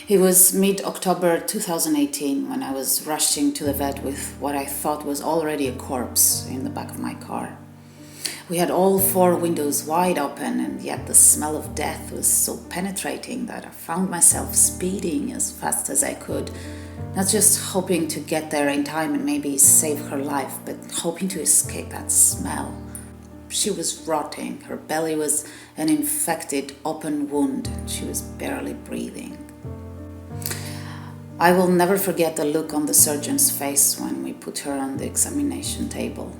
It was mid-October 2018 when I was rushing to the vet with what I thought was already a corpse in the back of my car. We had all 4 windows wide open, and yet the smell of death was so penetrating that I found myself speeding as fast as I could, not just hoping to get there in time and maybe save her life, but hoping to escape that smell. She was rotting. Her belly was an infected open wound, and she was barely breathing. I will never forget the look on the surgeon's face when we put her on the examination table.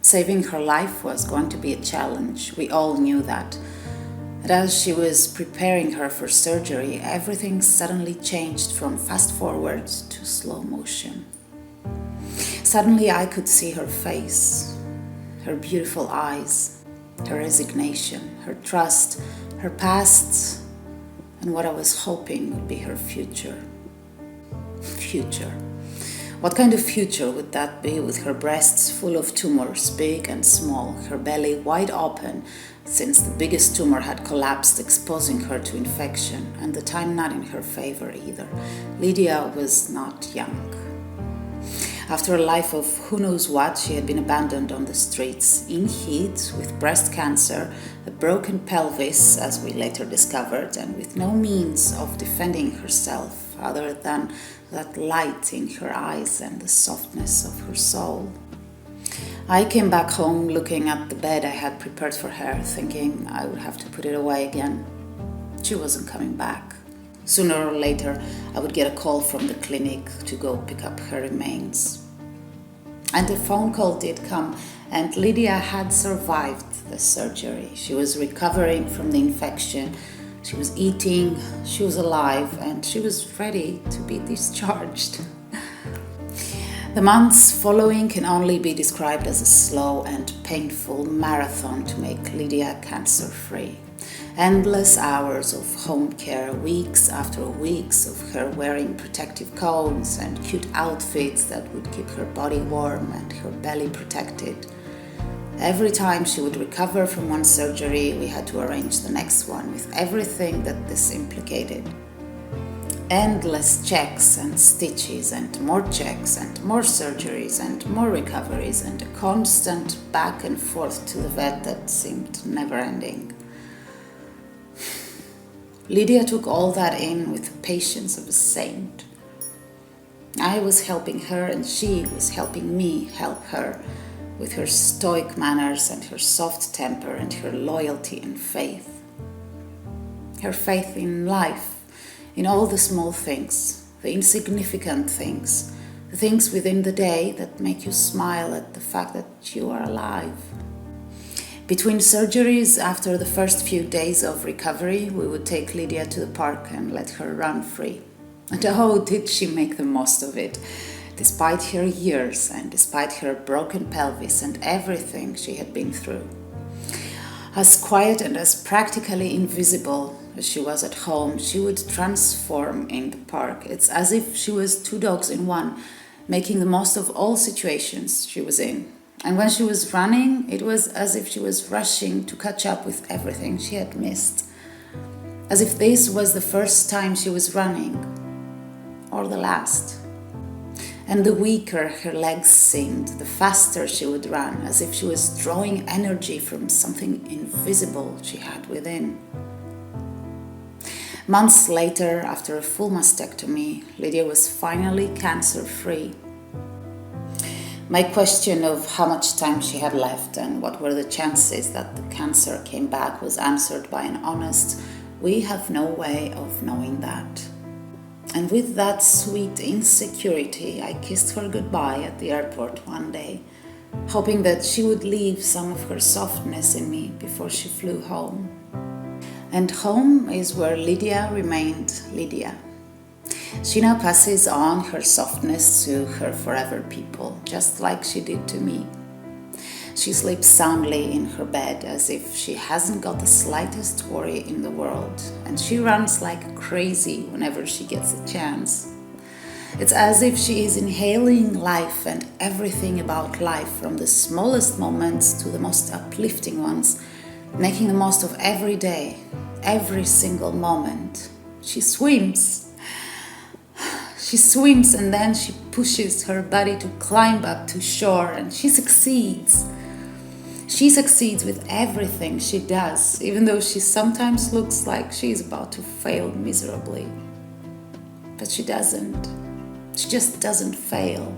Saving her life was going to be a challenge. We all knew that. And as she was preparing her for surgery, everything suddenly changed from fast forward to slow motion. Suddenly I could see her face, her beautiful eyes, her resignation, her trust, her past, and what I was hoping would be her future. Future. What kind of future would that be, with her breasts full of tumors, big and small, her belly wide open, since the biggest tumor had collapsed, exposing her to infection, and the time not in her favor either. Lydia was not young. After a life of who knows what, she had been abandoned on the streets, in heat, with breast cancer, a broken pelvis, as we later discovered, and with no means of defending herself other than that light in her eyes and the softness of her soul. I came back home looking at the bed I had prepared for her, thinking I would have to put it away again. She wasn't coming back. Sooner or later, I would get a call from the clinic to go pick up her remains. And the phone call did come, and Lydia had survived the surgery. She was recovering from the infection. She was eating, she was alive, and she was ready to be discharged. The months following can only be described as a slow and painful marathon to make Lydia cancer-free. Endless hours of home care, weeks after weeks of her wearing protective cones and cute outfits that would keep her body warm and her belly protected. Every time she would recover from one surgery, we had to arrange the next one with everything that this implicated. Endless checks and stitches and more checks and more surgeries and more recoveries and a constant back and forth to the vet that seemed never-ending. Lydia took all that in with the patience of a saint. I was helping her and she was helping me help her, with her stoic manners and her soft temper and her loyalty and faith. Her faith in life, in all the small things, the insignificant things, the things within the day that make you smile at the fact that you are alive. Between surgeries, after the first few days of recovery, we would take Lydia to the park and let her run free. And oh, did she make the most of it! Despite her years and despite her broken pelvis and everything she had been through. As quiet and as practically invisible as she was at home, she would transform in the park. It's as if she was 2 dogs in one, making the most of all situations she was in. And when she was running, it was as if she was rushing to catch up with everything she had missed. As if this was the first time she was running, or the last. And the weaker her legs seemed, the faster she would run, as if she was drawing energy from something invisible she had within. Months later, after a full mastectomy, Lydia was finally cancer-free. My question of how much time she had left and what were the chances that the cancer came back was answered by an honest, "We have no way of knowing that." And with that sweet insecurity, I kissed her goodbye at the airport one day, hoping that she would leave some of her softness in me before she flew home. And home is where Lydia remained Lydia. She now passes on her softness to her forever people, just like she did to me. She sleeps soundly in her bed as if she hasn't got the slightest worry in the world, and she runs like crazy whenever she gets a chance. It's as if she is inhaling life and everything about life, from the smallest moments to the most uplifting ones, making the most of every day, every single moment. She swims. She swims and then she pushes her body to climb up to shore, and she succeeds. She succeeds with everything she does, even though she sometimes looks like she is about to fail miserably. But she doesn't. She just doesn't fail.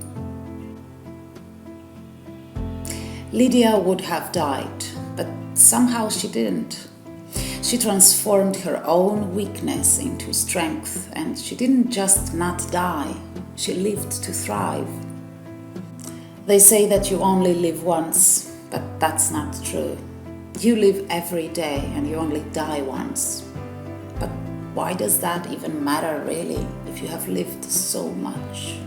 Lydia would have died, but somehow she didn't. She transformed her own weakness into strength, and she didn't just not die, she lived to thrive. They say that you only live once, but that's not true. You live every day and you only die once. But why does that even matter really, if you have lived so much?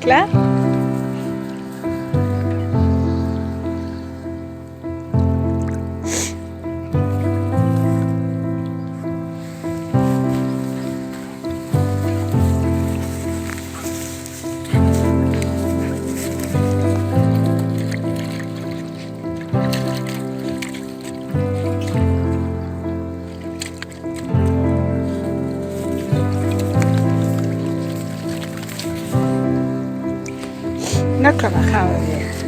Klaar? Nou, dan gaan we weer.